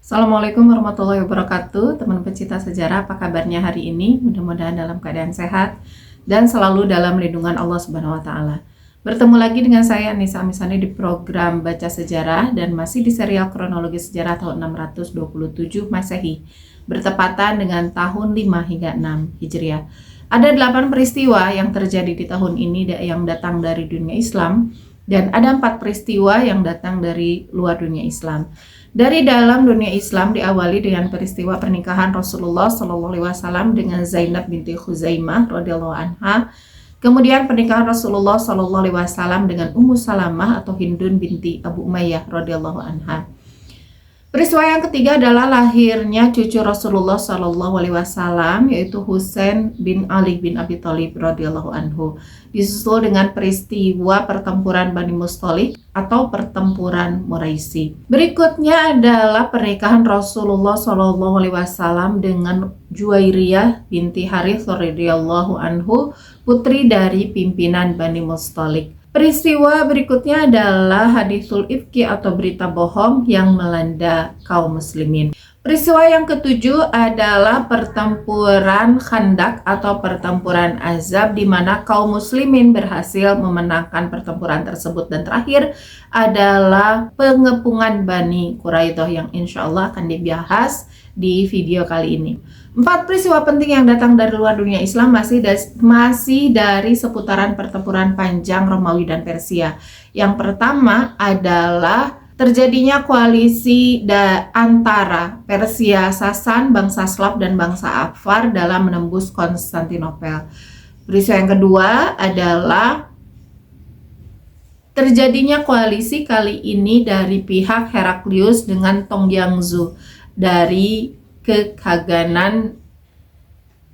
Assalamualaikum warahmatullahi wabarakatuh. Teman pecinta sejarah, apa kabarnya hari ini? Mudah-mudahan dalam keadaan sehat dan selalu dalam lindungan Allah Subhanahu wa taala. Bertemu lagi dengan saya Anissa Amisani di program Baca Sejarah dan masih di serial kronologi sejarah tahun 627 Masehi, bertepatan dengan tahun 5 hingga 6 Hijriah. Ada 8 peristiwa yang terjadi di tahun ini yang datang dari dunia Islam, dan ada 4 peristiwa yang datang dari luar dunia Islam. Dari dalam dunia Islam diawali dengan peristiwa pernikahan Rasulullah SAW dengan Zainab binti Khuzaimah radhiyallahu anha. Kemudian pernikahan Rasulullah SAW dengan Ummu Salamah atau Hindun binti Abu Umayyah radhiyallahu anha. Peristiwa yang ketiga adalah lahirnya cucu Rasulullah SAW, yaitu Husain bin Ali bin Abi Thalib radhiyallahu anhu, disusul dengan peristiwa pertempuran Bani Mustalik atau pertempuran Muraisi. Berikutnya adalah pernikahan Rasulullah SAW dengan Juwairiyah binti Harith radhiyallahu anhu, putri dari pimpinan Bani Mustalik. Peristiwa berikutnya adalah hadisul ifki atau berita bohong yang melanda kaum muslimin. Peristiwa yang ketujuh adalah pertempuran Khandak atau pertempuran Azab, di mana kaum muslimin berhasil memenangkan pertempuran tersebut. Dan terakhir adalah pengepungan Bani Quraidah yang insya Allah akan dibahas di video kali ini. 4 peristiwa penting yang datang dari luar dunia Islam masih dari seputaran pertempuran panjang Romawi dan Persia. Yang pertama adalah terjadinya koalisi antara Persia Sasan, bangsa Slav, dan bangsa Afar dalam menembus Konstantinopel. Peristiwa yang kedua adalah terjadinya koalisi kali ini dari pihak Heraklius dengan Tongyangzu dari kekaganan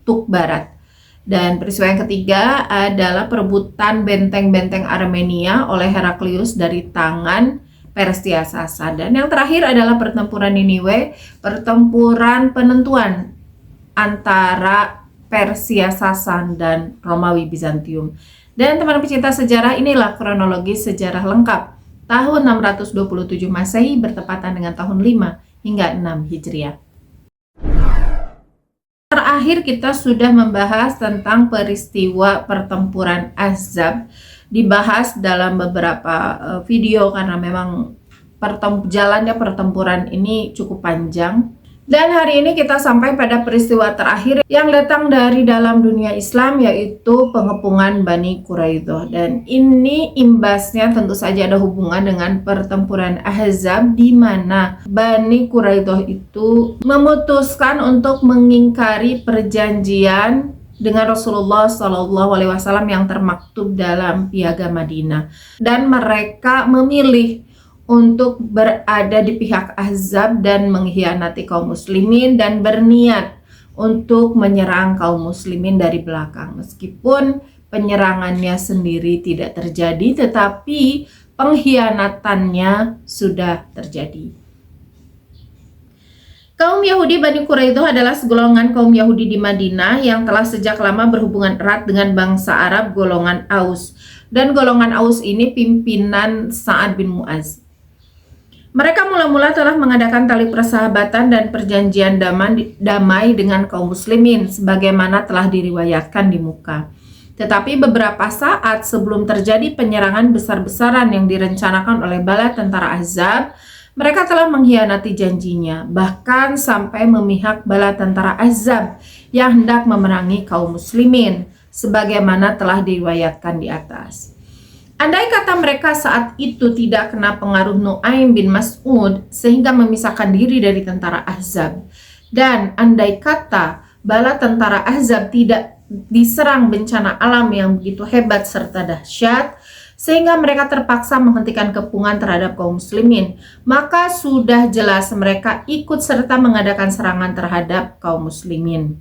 Tuk Barat. Dan peristiwa yang ketiga adalah perebutan benteng-benteng Armenia oleh Heraklius dari tangan Persia Sasan. Dan yang terakhir adalah pertempuran Niniwe, pertempuran penentuan antara Persia Sasan dan Romawi Bizantium. Dan teman pecinta sejarah, inilah kronologi sejarah lengkap tahun 627 Masehi bertepatan dengan tahun 5 hingga 6 Hijriah. Terakhir kita sudah membahas tentang peristiwa pertempuran Ahzab, dibahas dalam beberapa video karena memang jalannya pertempuran ini cukup panjang. Dan hari ini kita sampai pada peristiwa terakhir yang datang dari dalam dunia Islam, yaitu pengepungan Bani Quraidah. Dan ini imbasnya tentu saja ada hubungan dengan pertempuran Ahzab, di mana Bani Quraidah itu memutuskan untuk mengingkari perjanjian dengan Rasulullah SAW yang termaktub dalam Piagam Madinah, dan mereka memilih untuk berada di pihak Ahzab dan mengkhianati kaum muslimin dan berniat untuk menyerang kaum muslimin dari belakang. Meskipun penyerangannya sendiri tidak terjadi, tetapi pengkhianatannya sudah terjadi. Kaum Yahudi Bani Quraidah adalah segolongan kaum Yahudi di Madinah yang telah sejak lama berhubungan erat dengan bangsa Arab golongan Aus. Dan golongan Aus ini pimpinan Sa'ad bin Mu'az. Mereka mula-mula telah mengadakan tali persahabatan dan perjanjian damai dengan kaum muslimin sebagaimana telah diriwayatkan di muka. Tetapi beberapa saat sebelum terjadi penyerangan besar-besaran yang direncanakan oleh bala tentara Ahzab, mereka telah mengkhianati janjinya, bahkan sampai memihak bala tentara Ahzab yang hendak memerangi kaum muslimin sebagaimana telah diriwayatkan di atas. Andai kata mereka saat itu tidak kena pengaruh Nu'aim bin Mas'ud sehingga memisahkan diri dari tentara Ahzab, dan andai kata bala tentara Ahzab tidak diserang bencana alam yang begitu hebat serta dahsyat sehingga mereka terpaksa menghentikan kepungan terhadap kaum muslimin, maka sudah jelas mereka ikut serta mengadakan serangan terhadap kaum muslimin.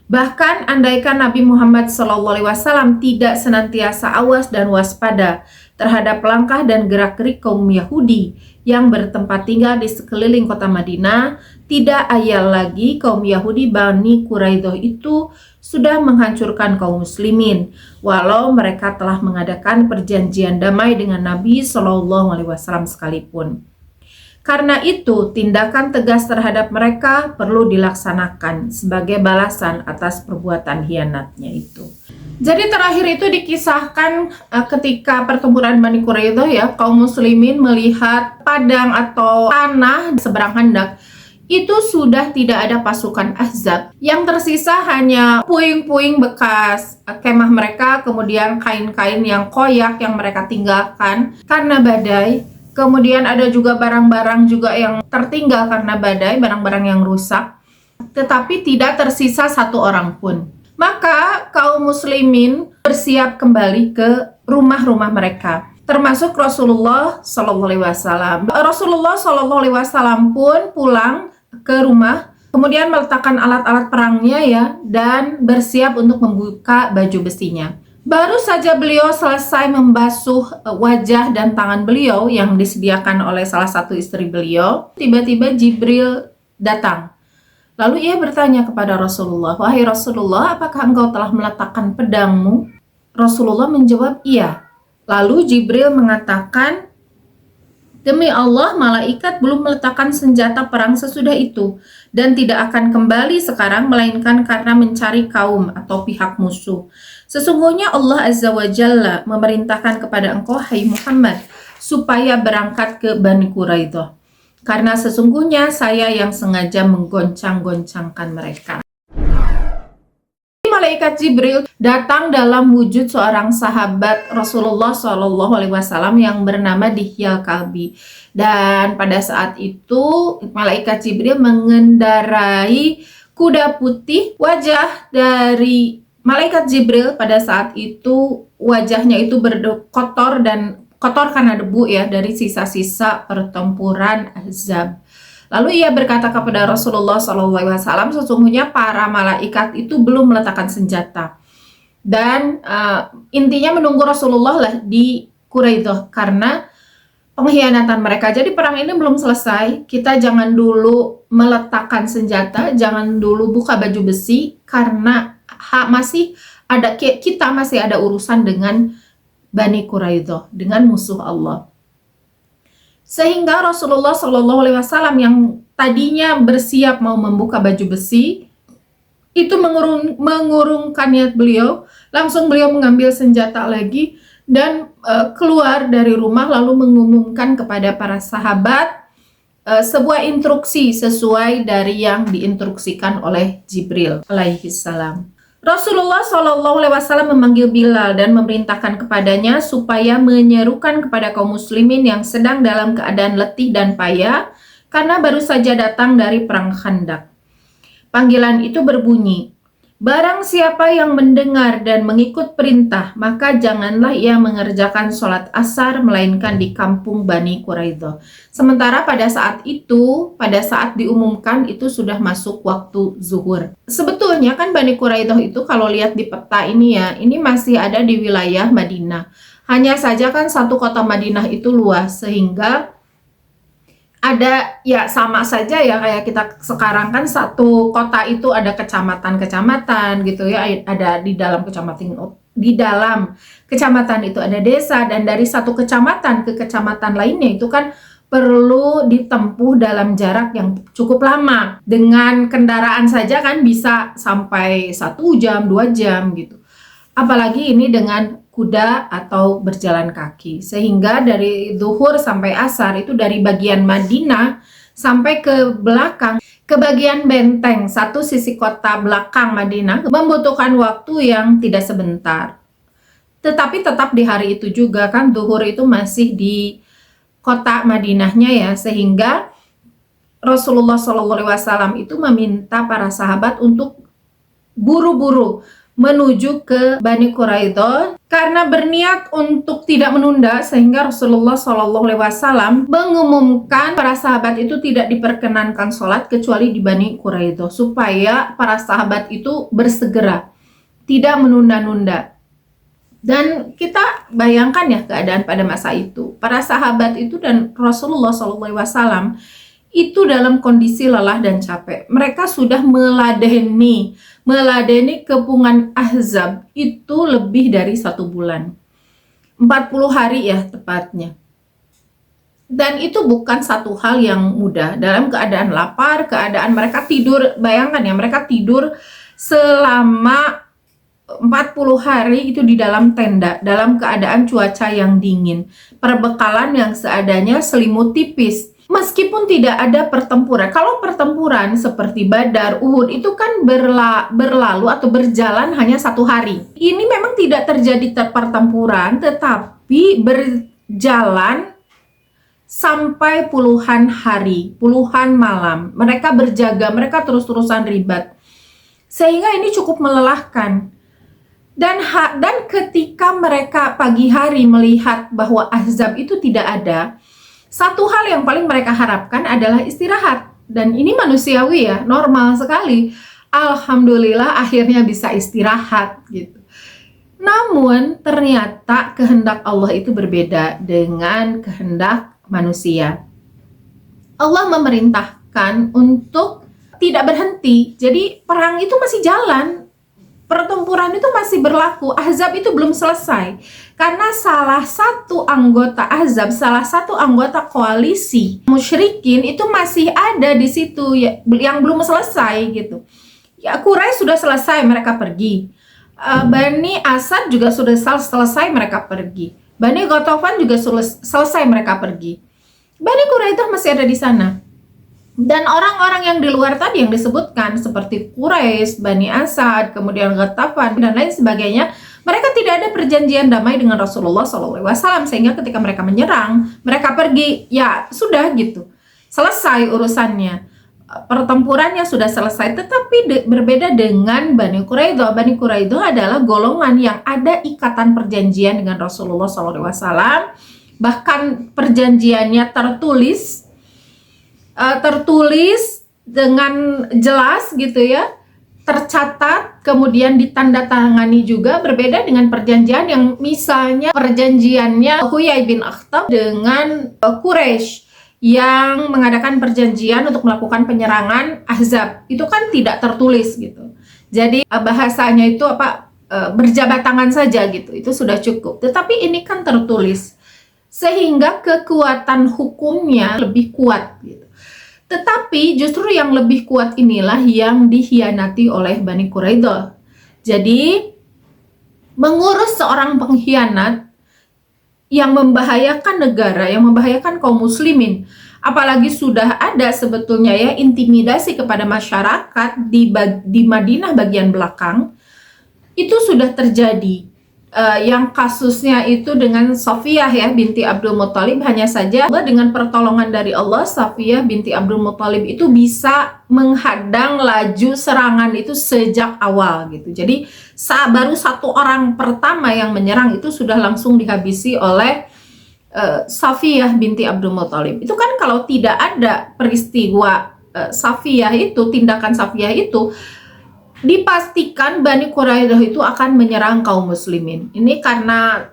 Bahkan andaikan Nabi Muhammad SAW tidak senantiasa awas dan waspada terhadap langkah dan gerak-gerik kaum Yahudi yang bertempat tinggal di sekeliling kota Madinah, tidak ayal lagi kaum Yahudi Bani Quraidah itu sudah menghancurkan kaum muslimin, walau mereka telah mengadakan perjanjian damai dengan Nabi SAW sekalipun. Karena itu, tindakan tegas terhadap mereka perlu dilaksanakan sebagai balasan atas perbuatan hianatnya itu. Jadi terakhir itu dikisahkan ketika pertempuran Bani Quraidah ya, kaum muslimin melihat padang atau tanah seberang Khandaq itu sudah tidak ada pasukan Ahzab. Yang tersisa hanya puing-puing bekas kemah mereka, kemudian kain-kain yang koyak yang mereka tinggalkan karena badai. Kemudian ada juga barang-barang juga yang tertinggal karena badai, barang-barang yang rusak. Tetapi tidak tersisa satu orang pun. Maka kaum muslimin bersiap kembali ke rumah-rumah mereka, termasuk Rasulullah Shallallahu Alaihi Wasallam. Rasulullah Shallallahu Alaihi Wasallam pun pulang ke rumah, kemudian meletakkan alat-alat perangnya ya, dan bersiap untuk membuka baju besinya. Baru saja beliau selesai membasuh wajah dan tangan beliau yang disediakan oleh salah satu istri beliau, tiba-tiba Jibril datang. Lalu ia bertanya kepada Rasulullah, "Wahai Rasulullah, apakah engkau telah meletakkan pedangmu?" Rasulullah menjawab, "Iya." Lalu Jibril mengatakan, "Demi Allah, malaikat belum meletakkan senjata perang sesudah itu dan tidak akan kembali sekarang melainkan karena mencari kaum atau pihak musuh. Sesungguhnya Allah Azza wa Jalla memerintahkan kepada engkau, hai Muhammad, supaya berangkat ke Bani Quraidah. Karena sesungguhnya saya yang sengaja menggoncang-goncangkan mereka." Malaikat Jibril datang dalam wujud seorang sahabat Rasulullah Shallallahu Alaihi Wasallam yang bernama Dihyal Kalbi. Dan pada saat itu malaikat Jibril mengendarai kuda putih. Wajah dari malaikat Jibril pada saat itu wajahnya itu kotor dan kotor karena debu ya, dari sisa-sisa pertempuran Ahzab. Lalu ia berkata kepada Rasulullah SAW, sesungguhnya para malaikat itu belum meletakkan senjata. Dan intinya menunggu Rasulullah lah di Quraidah karena pengkhianatan mereka. Jadi perang ini belum selesai, kita jangan dulu meletakkan senjata, jangan dulu buka baju besi, karena kita masih ada urusan dengan Bani Quraidah, dengan musuh Allah. Sehingga Rasulullah Shallallahu Alaihi Wasallam yang tadinya bersiap mau membuka baju besi itu mengurungkan niat beliau, langsung beliau mengambil senjata lagi dan keluar dari rumah lalu mengumumkan kepada para sahabat sebuah instruksi sesuai dari yang diinstruksikan oleh Jibril alaihi salam. Rasulullah Shallallahu Alaihi Wasallam memanggil Bilal dan memerintahkan kepadanya supaya menyerukan kepada kaum muslimin yang sedang dalam keadaan letih dan payah karena baru saja datang dari perang Khandaq. Panggilan itu berbunyi, "Barang siapa yang mendengar dan mengikut perintah, maka janganlah ia mengerjakan sholat asar melainkan di kampung Bani Quraidah." Sementara pada saat diumumkan itu sudah masuk waktu zuhur. Sebetulnya kan Bani Quraidah itu kalau lihat di peta ini ya, ini masih ada di wilayah Madinah. Hanya saja kan satu kota Madinah itu luas, sehingga ada ya sama saja ya kayak kita sekarang kan satu kota itu ada kecamatan-kecamatan gitu ya, ada di dalam kecamatan itu ada desa, dan dari satu kecamatan ke kecamatan lainnya itu kan perlu ditempuh dalam jarak yang cukup lama. Dengan kendaraan saja kan bisa sampai 1 jam, 2 jam gitu. Apalagi ini dengan kuda atau berjalan kaki. Sehingga dari zuhur sampai asar itu dari bagian Madinah sampai ke belakang, ke bagian benteng satu sisi kota belakang Madinah membutuhkan waktu yang tidak sebentar. Tetapi tetap di hari itu juga kan zuhur itu masih di kota Madinahnya ya, sehingga Rasulullah SAW itu meminta para sahabat untuk buru-buru menuju ke Bani Quraidah karena berniat untuk tidak menunda, sehingga Rasulullah SAW mengumumkan para sahabat itu tidak diperkenankan sholat kecuali di Bani Quraidah supaya para sahabat itu bersegera, tidak menunda-nunda. Dan kita bayangkan ya keadaan pada masa itu, para sahabat itu dan Rasulullah SAW itu dalam kondisi lelah dan capek. Mereka sudah meladeni kepungan Ahzab itu lebih dari 1 bulan, 40 hari ya tepatnya. Dan itu bukan satu hal yang mudah. Dalam keadaan lapar, keadaan mereka tidur, bayangkan ya, mereka tidur selama 40 hari itu di dalam tenda, dalam keadaan cuaca yang dingin. Perbekalan yang seadanya, selimut tipis. Meskipun tidak ada pertempuran. Kalau pertempuran seperti Badar, Uhud itu kan berlalu atau berjalan hanya 1 hari. Ini memang tidak terjadi pertempuran, tetapi berjalan sampai puluhan hari, puluhan malam. Mereka berjaga, mereka terus-terusan ribat. Sehingga ini cukup melelahkan. Dan ketika mereka pagi hari melihat bahwa Ahzab itu tidak ada, satu hal yang paling mereka harapkan adalah istirahat. Dan ini manusiawi ya, normal sekali. Alhamdulillah akhirnya bisa istirahat gitu. Namun ternyata kehendak Allah itu berbeda dengan kehendak manusia. Allah memerintahkan untuk tidak berhenti. Jadi perang itu masih jalan. Pertempuran itu masih berlaku. Ahzab itu belum selesai. Karena salah satu anggota Ahzab, salah satu anggota koalisi musyrikin itu masih ada di situ ya, yang belum selesai gitu. Ya, Quraisy sudah selesai, mereka pergi. Bani Asad juga sudah selesai, mereka pergi. Bani Ghatafan juga selesai, mereka pergi. Bani Quraidah masih ada di sana. Dan orang-orang yang di luar tadi yang disebutkan seperti Quraisy, Bani Asad, kemudian Ghatafan dan lain sebagainya, mereka tidak ada perjanjian damai dengan Rasulullah SAW, sehingga ketika mereka menyerang, mereka pergi, ya sudah gitu, selesai urusannya, pertempurannya sudah selesai. Tetapi berbeda dengan Bani Quraidah. Bani Quraidah adalah golongan yang ada ikatan perjanjian dengan Rasulullah SAW, bahkan perjanjiannya tertulis dengan jelas gitu ya, tercatat, kemudian ditandatangani juga. Berbeda dengan perjanjian yang misalnya perjanjiannya Huyai bin Akhtab dengan Quraisy yang mengadakan perjanjian untuk melakukan penyerangan Ahzab. Itu kan tidak tertulis gitu. Jadi bahasanya itu berjabat tangan saja gitu. Itu sudah cukup. Tetapi ini kan tertulis, sehingga kekuatan hukumnya lebih kuat gitu. Tetapi justru yang lebih kuat inilah yang dikhianati oleh Bani Quraidah. Jadi mengurus seorang pengkhianat yang membahayakan negara, yang membahayakan kaum muslimin, apalagi sudah ada sebetulnya ya intimidasi kepada masyarakat di Madinah bagian belakang, itu sudah terjadi. Yang kasusnya itu dengan Safiyah ya binti Abdul Muthalib, hanya saja dengan pertolongan dari Allah, Safiyah binti Abdul Muthalib itu bisa menghadang laju serangan itu sejak awal gitu. Jadi baru satu orang pertama yang menyerang itu sudah langsung dihabisi oleh Safiyah binti Abdul Muthalib. Itu kan kalau tidak ada peristiwa Safiyah itu, tindakan Safiyah itu, dipastikan Bani Quraidah itu akan menyerang kaum muslimin. Ini karena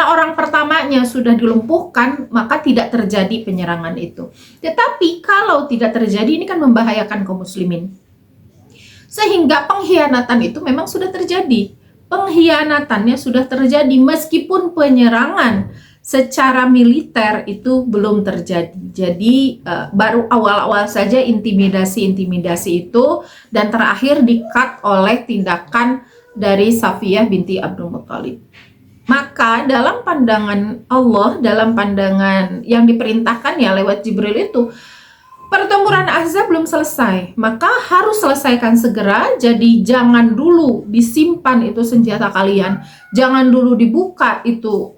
orang pertamanya sudah dilumpuhkan, maka tidak terjadi penyerangan itu. Tetapi kalau tidak terjadi, ini kan membahayakan kaum muslimin. Sehingga pengkhianatan itu memang sudah terjadi. Pengkhianatannya sudah terjadi meskipun penyerangan secara militer itu belum terjadi. Jadi baru awal-awal saja intimidasi itu, dan terakhir di-cut oleh tindakan dari Safiyah binti Abdul Muthalib. Maka dalam pandangan Allah, dalam pandangan yang diperintahkan ya lewat Jibril itu, pertempuran Ahzab belum selesai, maka harus selesaikan segera. Jadi jangan dulu disimpan itu senjata kalian, jangan dulu dibuka itu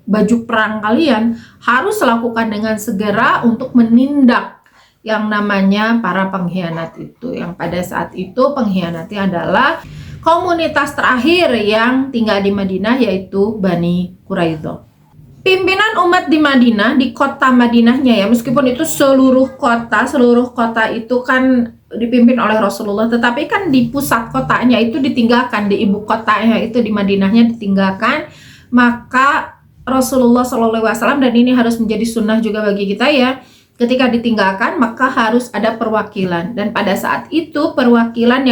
baju perang kalian, harus lakukan dengan segera untuk menindak yang namanya para pengkhianat itu. Yang pada saat itu pengkhianatnya adalah komunitas terakhir yang tinggal di Madinah, yaitu Bani Quraidah. Pimpinan umat di Madinah, di kota Madinahnya ya, meskipun itu seluruh kota itu kan dipimpin oleh Rasulullah, tetapi kan di pusat kotanya itu ditinggalkan, di ibu kotanya itu di Madinahnya ditinggalkan. Maka Rasulullah SAW, dan ini harus menjadi sunnah juga bagi kita ya, ketika ditinggalkan maka harus ada perwakilan. Dan pada saat itu perwakilan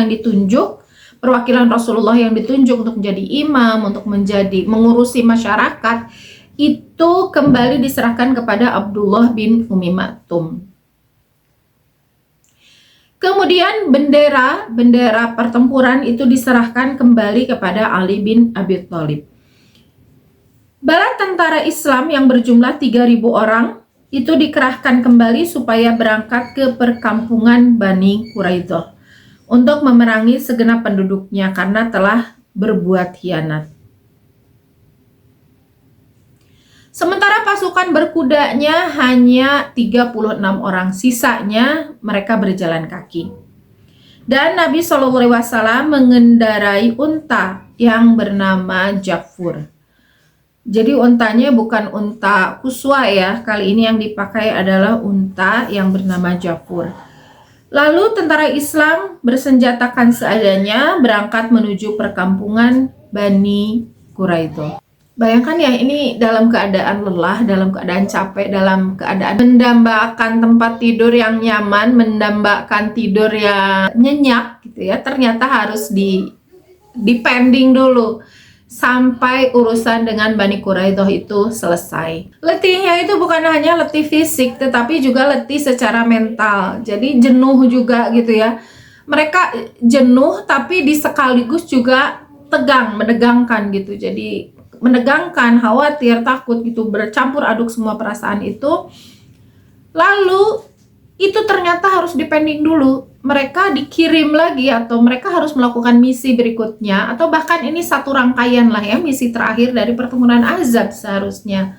Rasulullah yang ditunjuk untuk menjadi imam, untuk mengurusi masyarakat, itu kembali diserahkan kepada Abdullah bin Umi Maktum. Kemudian bendera pertempuran itu diserahkan kembali kepada Ali bin Abi Thalib. Bala tentara Islam yang berjumlah 3.000 orang itu dikerahkan kembali supaya berangkat ke perkampungan Bani Quraidah untuk memerangi segenap penduduknya karena telah berbuat khianat. Sementara pasukan berkudanya hanya 36 orang, sisanya mereka berjalan kaki. Dan Nabi SAW mengendarai unta yang bernama Jafur. Jadi untanya bukan unta Quswa ya, kali ini yang dipakai adalah unta yang bernama Jafur. Lalu tentara Islam bersenjatakan seadanya berangkat menuju perkampungan Bani Quraidah. Bayangkan ya, ini dalam keadaan lelah, dalam keadaan capek, dalam keadaan mendambakan tempat tidur yang nyaman, mendambakan tidur yang nyenyak gitu ya. Ternyata harus dipending dulu sampai urusan dengan Bani Quraidah itu selesai. Letihnya itu bukan hanya letih fisik, tetapi juga letih secara mental. Jadi jenuh juga gitu ya. Mereka jenuh tapi sekaligus juga tegang, menegangkan gitu. Jadi menegangkan, khawatir, takut gitu, bercampur aduk semua perasaan itu. Lalu itu ternyata harus dipending dulu. Mereka dikirim lagi atau mereka harus melakukan misi berikutnya, atau bahkan ini satu rangkaian lah ya, misi terakhir dari pertempuran Ahzab seharusnya.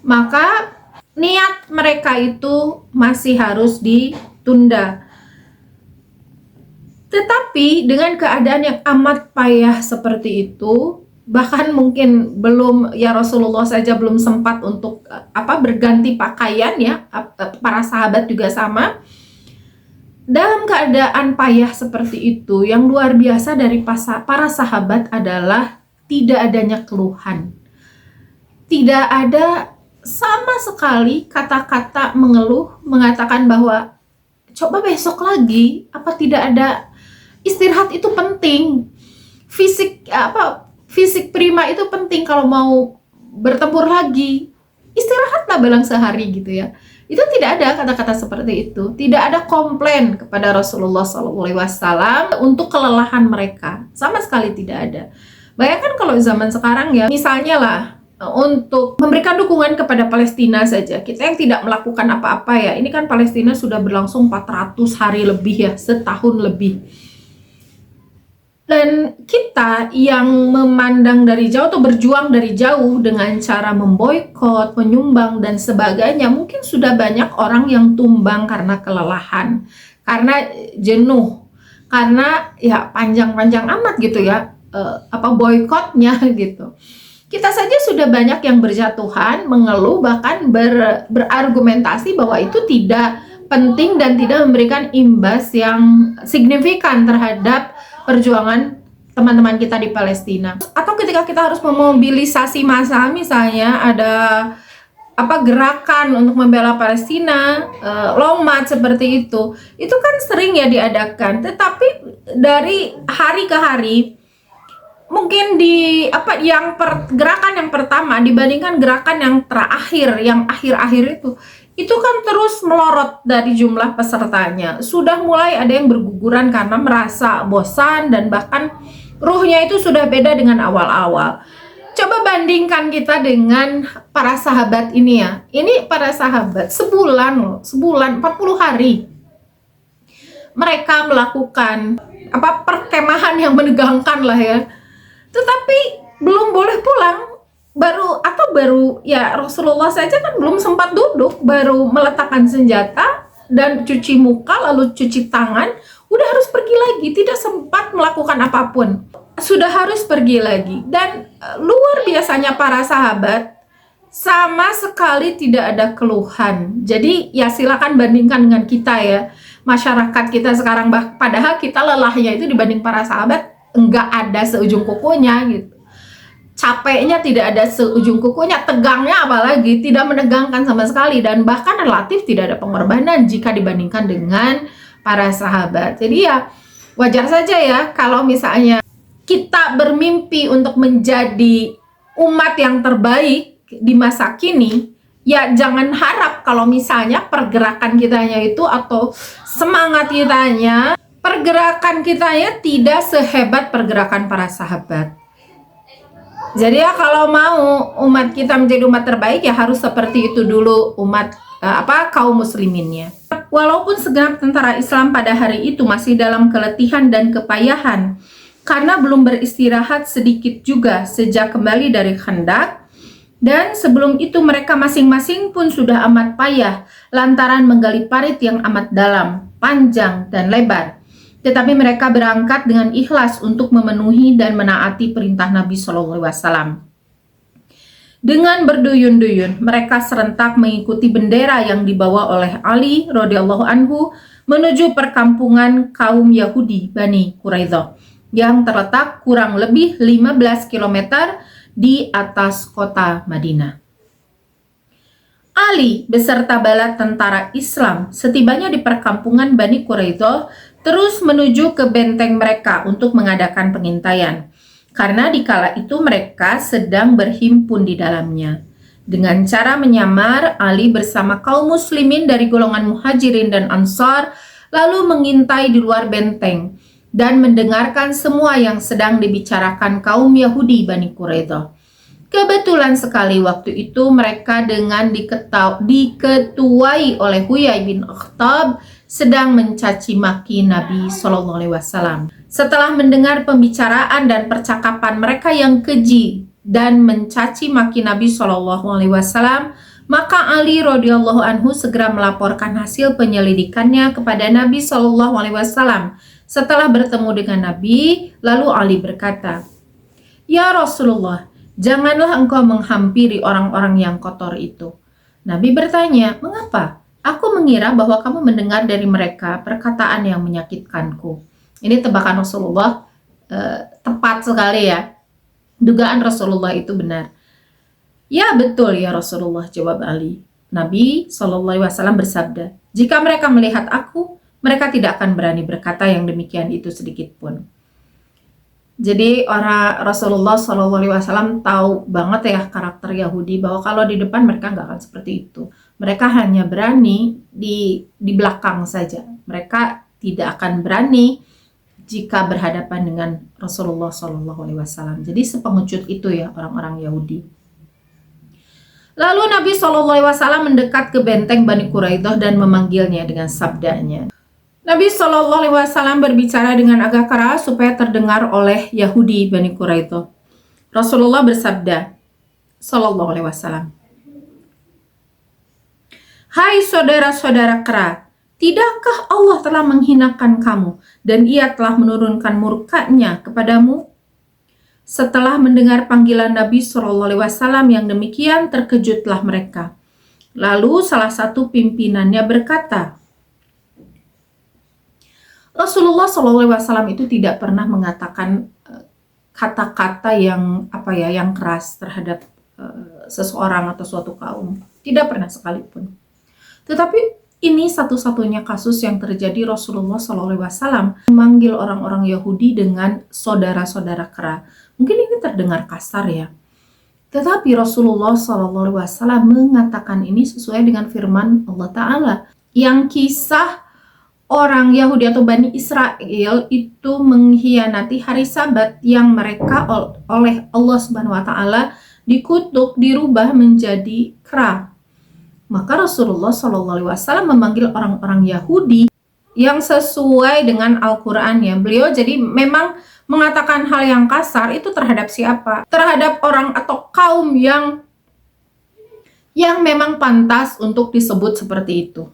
Maka niat mereka itu masih harus ditunda. Tetapi dengan keadaan yang amat payah seperti itu, bahkan mungkin belum, ya Rasulullah saja belum sempat untuk berganti pakaian ya, para sahabat juga sama. Dalam keadaan payah seperti itu, yang luar biasa dari para sahabat adalah tidak adanya keluhan. Tidak ada sama sekali kata-kata mengeluh, mengatakan bahwa coba besok lagi, apa tidak ada, istirahat itu penting. Fisik prima itu penting kalau mau bertempur lagi. Istirahatlah belang sehari gitu ya. Itu tidak ada kata-kata seperti itu. Tidak ada komplain kepada Rasulullah SAW untuk kelelahan mereka. Sama sekali tidak ada. Bayangkan kalau zaman sekarang ya, misalnya lah untuk memberikan dukungan kepada Palestina saja. Kita yang tidak melakukan apa-apa ya. Ini kan Palestina sudah berlangsung 400 hari lebih ya, setahun lebih. Dan kita yang memandang dari jauh atau berjuang dari jauh dengan cara memboikot, menyumbang, dan sebagainya, mungkin sudah banyak orang yang tumbang karena kelelahan, karena jenuh, karena ya panjang-panjang amat gitu ya, boikotnya gitu. Kita saja sudah banyak yang berjatuhan, mengeluh, bahkan berargumentasi bahwa itu tidak penting dan tidak memberikan imbas yang signifikan terhadap perjuangan teman-teman kita di Palestina. Atau ketika kita harus memobilisasi massa, misalnya ada gerakan untuk membela Palestina, long march seperti itu kan sering ya diadakan. Tetapi dari hari ke hari, mungkin gerakan yang pertama dibandingkan gerakan yang terakhir, yang akhir-akhir itu kan terus melorot dari jumlah pesertanya. Sudah mulai ada yang berguguran karena merasa bosan dan bahkan ruhnya itu sudah beda dengan awal-awal. Coba bandingkan kita dengan para sahabat ini ya. Ini para sahabat sebulan 40 hari. Mereka melakukan perkemahan yang menegangkan lah ya. Tetapi belum boleh pulang. Baru ya, Rasulullah saja kan belum sempat duduk, baru meletakkan senjata dan cuci muka lalu cuci tangan, udah harus pergi lagi, tidak sempat melakukan apapun, sudah harus pergi lagi. Dan luar biasanya para sahabat, sama sekali tidak ada keluhan. Jadi ya silakan bandingkan dengan kita ya, masyarakat kita sekarang, padahal kita lelahnya itu dibanding para sahabat enggak ada seujung kukunya gitu. Capeknya tidak ada seujung kukunya, tegangnya apalagi tidak menegangkan sama sekali, dan bahkan relatif tidak ada pengorbanan jika dibandingkan dengan para sahabat. Jadi ya wajar saja ya kalau misalnya kita bermimpi untuk menjadi umat yang terbaik, di masa kini, ya jangan harap kalau misalnya pergerakan kitanya itu atau semangat kitanya, pergerakan kitanya tidak sehebat pergerakan para sahabat. Jadi ya kalau mau umat kita menjadi umat terbaik ya harus seperti itu dulu umat kaum musliminnya. Walaupun segenap tentara Islam pada hari itu masih dalam keletihan dan kepayahan karena belum beristirahat sedikit juga sejak kembali dari Khandaq, dan sebelum itu mereka masing-masing pun sudah amat payah lantaran menggali parit yang amat dalam, panjang dan lebar. Tetapi mereka berangkat dengan ikhlas untuk memenuhi dan menaati perintah Nabi SAW. Dengan berduyun-duyun, mereka serentak mengikuti bendera yang dibawa oleh Ali radhiyallahu anhu menuju perkampungan kaum Yahudi Bani Quraidah yang terletak kurang lebih 15 km di atas kota Madinah. Ali beserta bala tentara Islam setibanya di perkampungan Bani Quraidah terus menuju ke benteng mereka untuk mengadakan pengintaian, karena dikala itu mereka sedang berhimpun di dalamnya. Dengan cara menyamar, Ali bersama kaum muslimin dari golongan muhajirin dan ansar lalu mengintai di luar benteng dan mendengarkan semua yang sedang dibicarakan kaum Yahudi Bani Quraidah. Kebetulan sekali waktu itu mereka dengan diketuai oleh Huyai bin Akhtab sedang mencaci maki Nabi SAW. Setelah mendengar pembicaraan dan percakapan mereka yang keji dan mencaci maki Nabi SAW, maka Ali radhiyallahu anhu segera melaporkan hasil penyelidikannya kepada Nabi SAW. Setelah bertemu dengan Nabi, lalu Ali berkata, "Ya Rasulullah, janganlah engkau menghampiri orang-orang yang kotor itu." Nabi bertanya, "Mengapa? Aku mengira bahwa kamu mendengar dari mereka perkataan yang menyakitkanku." Ini tebakan Rasulullah, tepat sekali ya. Dugaan Rasulullah itu benar. "Ya betul ya Rasulullah," jawab Ali. Nabi SAW bersabda, "Jika mereka melihat aku, mereka tidak akan berani berkata yang demikian itu sedikit pun." Jadi orang Rasulullah SAW tahu banget ya karakter Yahudi, bahwa kalau di depan mereka nggak akan seperti itu. Mereka hanya berani di belakang saja. Mereka tidak akan berani jika berhadapan dengan Rasulullah SAW. Jadi sepengecut itu ya orang-orang Yahudi. Lalu Nabi SAW mendekat ke benteng Bani Quraidah dan memanggilnya dengan sabdanya. Nabi SAW berbicara dengan agak keras supaya terdengar oleh Yahudi Bani Quraidah. Rasulullah bersabda, SAW, "Hai saudara-saudara kera, tidakkah Allah telah menghinakan kamu dan Ia telah menurunkan murka-Nya kepadamu?" Setelah mendengar panggilan Nabi SAW yang demikian, terkejutlah mereka. Lalu salah satu pimpinannya berkata, Rasulullah SAW itu tidak pernah mengatakan kata-kata yang keras terhadap seseorang atau suatu kaum. Tidak pernah sekalipun. Tetapi ini satu-satunya kasus yang terjadi. Rasulullah SAW memanggil orang-orang Yahudi dengan saudara-saudara kera. Mungkin ini terdengar kasar ya. Tetapi Rasulullah SAW mengatakan ini sesuai dengan firman Allah Ta'ala. Yang kisah orang Yahudi atau Bani Israel itu mengkhianati hari Sabat yang mereka oleh Allah Subhanahu wa Ta'ala dikutuk, dirubah menjadi kera. Maka Rasulullah SAW memanggil orang-orang Yahudi yang sesuai dengan Al-Qur'annya. Beliau jadi memang mengatakan hal yang kasar itu terhadap siapa? Terhadap orang atau kaum yang memang pantas untuk disebut seperti itu.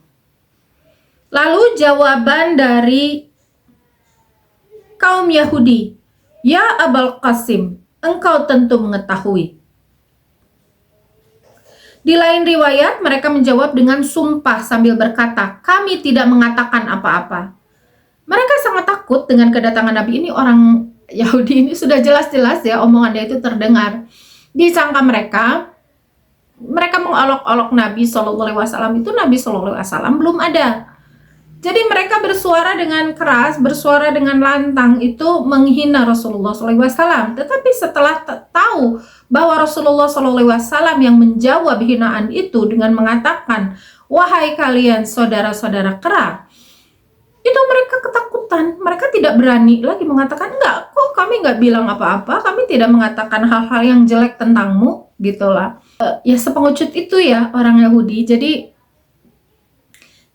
Lalu jawaban dari kaum Yahudi, "Ya Abul Qasim, engkau tentu mengetahui." Di lain riwayat, mereka menjawab dengan sumpah sambil berkata, "Kami tidak mengatakan apa-apa." Mereka sangat takut dengan kedatangan Nabi ini. Orang Yahudi ini sudah jelas-jelas ya omongannya itu terdengar. Disangka mereka mengolok-olok Nabi SAW itu Nabi SAW belum ada. Jadi mereka bersuara dengan keras, bersuara dengan lantang itu menghina Rasulullah SAW. Tetapi setelah tahu bahwa Rasulullah SAW yang menjawab hinaan itu dengan mengatakan, wahai kalian saudara-saudara kera, itu mereka ketakutan. Mereka tidak berani lagi mengatakan, enggak, kok kami nggak bilang apa-apa, kami tidak mengatakan hal-hal yang jelek tentangmu, gitulah. Ya sepengecut itu ya orang Yahudi.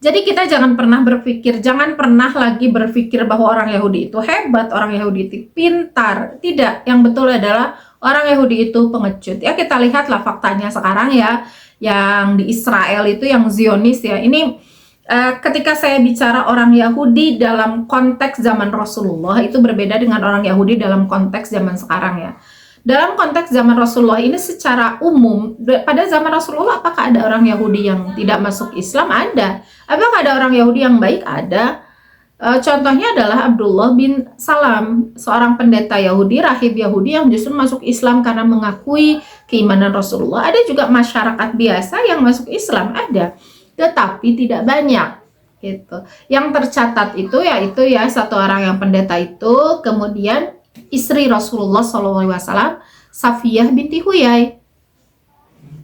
Jadi kita jangan pernah lagi berpikir bahwa orang Yahudi itu hebat, orang Yahudi itu pintar. Tidak, yang betul adalah orang Yahudi itu pengecut. Ya kita lihatlah faktanya sekarang ya, yang di Israel itu yang Zionis ya. Ini ketika saya bicara orang Yahudi dalam konteks zaman Rasulullah itu berbeda dengan orang Yahudi dalam konteks zaman sekarang ya. Dalam konteks zaman Rasulullah ini secara umum, pada zaman Rasulullah apakah ada orang Yahudi yang tidak masuk Islam? Ada. Apakah ada orang Yahudi yang baik? Ada. Contohnya adalah Abdullah bin Salam, seorang pendeta Yahudi, rahib Yahudi yang justru masuk Islam karena mengakui keimanan Rasulullah. Ada juga masyarakat biasa yang masuk Islam, ada. Tetapi tidak banyak. Gitu. Yang tercatat itu yaitu ya satu orang yang pendeta itu, kemudian istri Rasulullah SAW, Safiyah binti Huyai.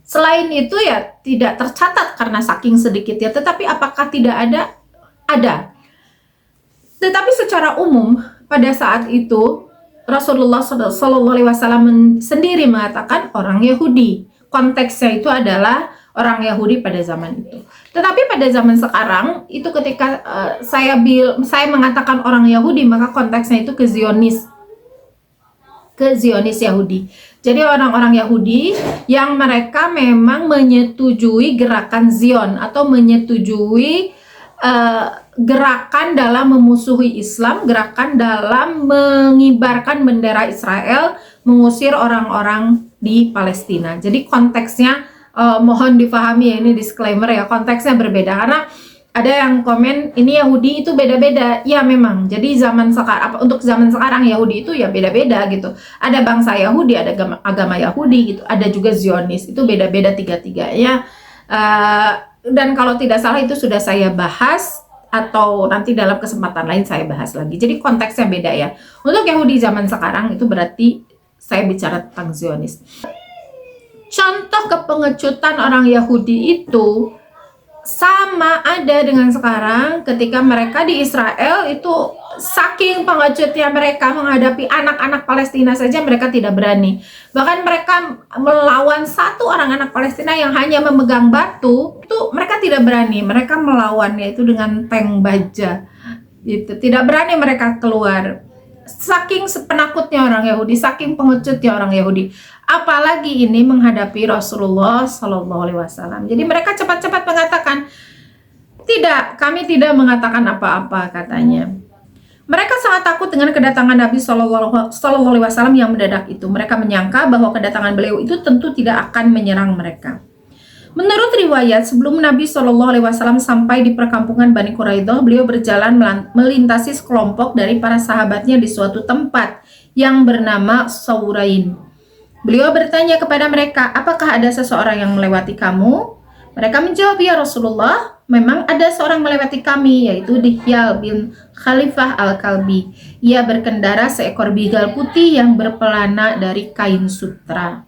Selain itu ya tidak tercatat karena saking sedikitnya. Tetapi apakah tidak ada? Ada. Tetapi secara umum pada saat itu Rasulullah SAW sendiri mengatakan orang Yahudi. Konteksnya itu adalah orang Yahudi pada zaman itu. Tetapi pada zaman sekarang itu ketika saya mengatakan orang Yahudi, maka konteksnya itu ke Zionis Yahudi. Jadi orang-orang Yahudi yang mereka memang menyetujui gerakan Zion atau menyetujui gerakan dalam memusuhi Islam, gerakan dalam mengibarkan bendera Israel, mengusir orang-orang di Palestina. Jadi konteksnya mohon dipahami ya, ini disclaimer ya, konteksnya berbeda karena ada yang komen ini Yahudi itu beda-beda. Ya memang. Jadi untuk zaman sekarang Yahudi itu ya beda-beda gitu. Ada bangsa Yahudi, ada agama Yahudi gitu. Ada juga Zionis. Itu beda-beda tiga-tiganya. Dan kalau tidak salah itu sudah saya bahas atau nanti dalam kesempatan lain saya bahas lagi. Jadi konteksnya beda ya. Untuk Yahudi zaman sekarang itu berarti saya bicara tentang Zionis. Contoh kepengecutan orang Yahudi itu sama ada dengan sekarang ketika mereka di Israel itu saking pengecutnya mereka menghadapi anak-anak Palestina saja mereka tidak berani. Bahkan mereka melawan satu orang anak Palestina yang hanya memegang batu, itu mereka tidak berani. Mereka melawannya itu dengan tank baja. Gitu. Tidak berani mereka keluar. Saking penakutnya orang Yahudi, saking pengecutnya orang Yahudi. Apalagi ini menghadapi Rasulullah SAW. Jadi mereka cepat-cepat mengatakan, tidak, kami tidak mengatakan apa-apa katanya. Mereka sangat takut dengan kedatangan Nabi SAW yang mendadak itu. Mereka menyangka bahwa kedatangan beliau itu tentu tidak akan menyerang mereka. Menurut riwayat, sebelum Nabi SAW sampai di perkampungan Bani Quraidah, beliau berjalan melintasi sekelompok dari para sahabatnya di suatu tempat yang bernama Saurain. Beliau bertanya kepada mereka, apakah ada seseorang yang melewati kamu? Mereka menjawab, ya Rasulullah, memang ada seorang melewati kami, yaitu Dihyal bin Khalifah al-Kalbi. Ia berkendara seekor bigal putih yang berpelana dari kain sutra.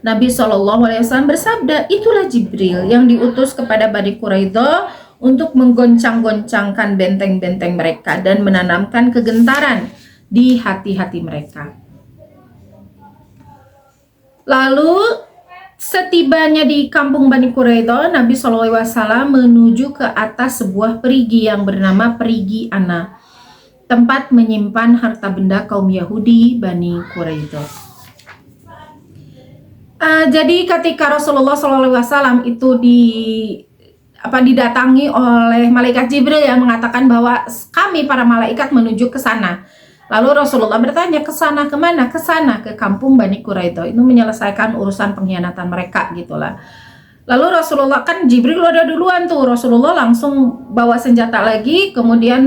Nabi SAW bersabda, itulah Jibril yang diutus kepada Bani Quraidah untuk menggoncang-goncangkan benteng-benteng mereka dan menanamkan kegentaran di hati-hati mereka. Lalu setibanya di kampung Bani Quraidah, Nabi SAW menuju ke atas sebuah perigi yang bernama Perigi Ana, tempat menyimpan harta benda kaum Yahudi Bani Quraidah. Jadi ketika Rasulullah SAW itu didatangi oleh malaikat Jibril yang mengatakan bahwa kami para malaikat menuju ke sana. Lalu Rasulullah bertanya, ke sana kemana? Ke sana, ke kampung Bani Quraidah. Itu menyelesaikan urusan pengkhianatan mereka gitulah. Lalu Rasulullah, kan Jibril udah duluan tuh. Rasulullah langsung bawa senjata lagi, kemudian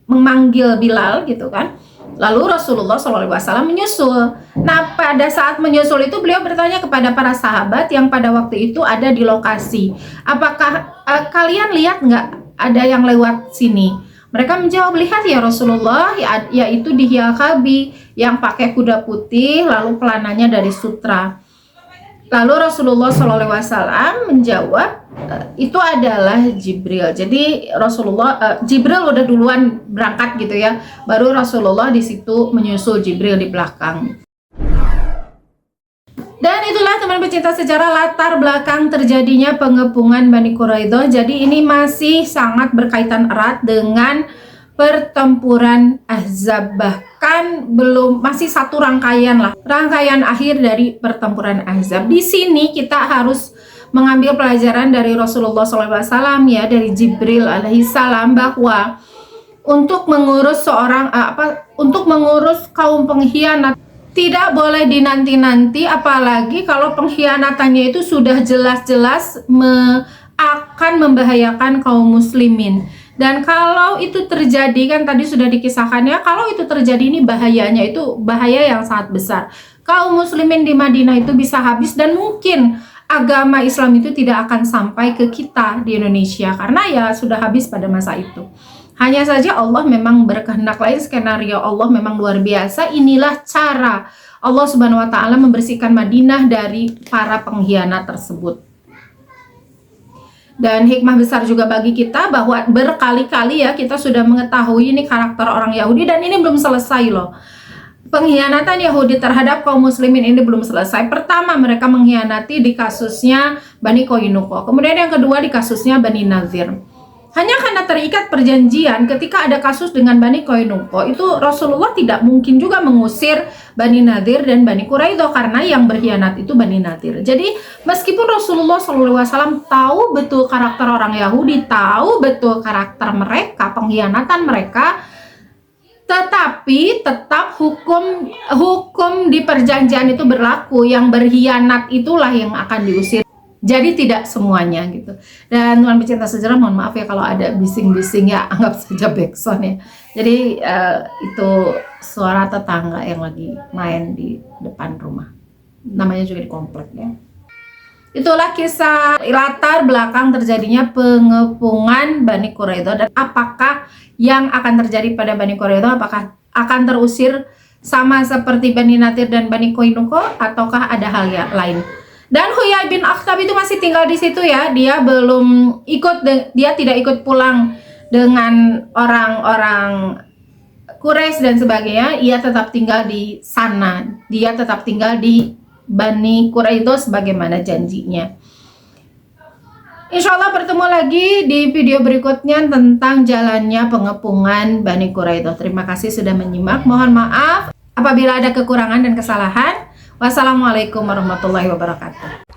memanggil Bilal gitu kan. Lalu Rasulullah SAW menyusul. Nah, pada saat menyusul itu beliau bertanya kepada para sahabat yang pada waktu itu ada di lokasi, apakah kalian lihat nggak ada yang lewat sini? Mereka menjawab, lihat ya Rasulullah, yaitu Dihyal Kalbi yang pakai kuda putih, lalu pelananya dari sutra. Lalu Rasulullah SAW menjawab, itu adalah Jibril. Jadi Jibril udah duluan berangkat gitu ya, baru Rasulullah di situ menyusul Jibril di belakang. Dan itulah teman pecinta sejarah latar belakang terjadinya pengepungan Bani Quraidah. Jadi ini masih sangat berkaitan erat dengan pertempuran Ahzab, bahkan masih satu rangkaian akhir dari pertempuran Ahzab. Di sini kita harus mengambil pelajaran dari Rasulullah SAW ya, dari Jibril alaihissalam, bahwa untuk mengurus untuk mengurus kaum pengkhianat tidak boleh dinanti-nanti, apalagi kalau pengkhianatannya itu sudah jelas-jelas akan membahayakan kaum muslimin. Dan kalau itu terjadi, kan tadi sudah dikisahkan ya, kalau itu terjadi ini bahayanya itu bahaya yang sangat besar. Kaum muslimin di Madinah itu bisa habis, dan mungkin agama Islam itu tidak akan sampai ke kita di Indonesia karena ya sudah habis pada masa itu. Hanya saja Allah memang berkehendak lain, skenario Allah memang luar biasa. Inilah cara Allah Subhanahu wa taala membersihkan Madinah dari para pengkhianat tersebut. Dan hikmah besar juga bagi kita bahwa berkali-kali ya kita sudah mengetahui ini karakter orang Yahudi, dan ini belum selesai loh. Pengkhianatan Yahudi terhadap kaum muslimin ini belum selesai. Pertama, mereka mengkhianati di kasusnya Bani Qainuqa. Kemudian yang kedua di kasusnya Bani Nazir. Hanya karena terikat perjanjian, ketika ada kasus dengan Bani Qainuqa, itu Rasulullah tidak mungkin juga mengusir Bani Nadir dan Bani Quraidah karena yang berkhianat itu Bani Nadir. Jadi meskipun Rasulullah SAW tahu betul karakter orang Yahudi, tahu betul karakter mereka, pengkhianatan mereka, tetapi tetap hukum di perjanjian itu berlaku. Yang berkhianat itulah yang akan diusir. Jadi tidak semuanya gitu. Dan teman pecinta sejarah, mohon maaf ya kalau ada bising-bising ya, anggap saja backsound ya. Jadi itu suara tetangga yang lagi main di depan rumah. Namanya juga di komplek ya. Itulah kisah latar belakang terjadinya pengepungan Bani Quraidah, dan apakah yang akan terjadi pada Bani Quraidah, apakah akan terusir sama seperti Bani Nadir dan Bani Qainuqa ataukah ada hal yang lain. Dan Huyai bin Akhtab itu masih tinggal di situ ya. Dia belum ikut, dia tidak ikut pulang dengan orang-orang Quraisy dan sebagainya. Ia tetap tinggal di sana. Dia tetap tinggal di Bani Quraidah sebagaimana janjinya. Insya Allah bertemu lagi di video berikutnya tentang jalannya pengepungan Bani Quraidah. Terima kasih sudah menyimak. Mohon maaf apabila ada kekurangan dan kesalahan. Wassalamualaikum warahmatullahi wabarakatuh.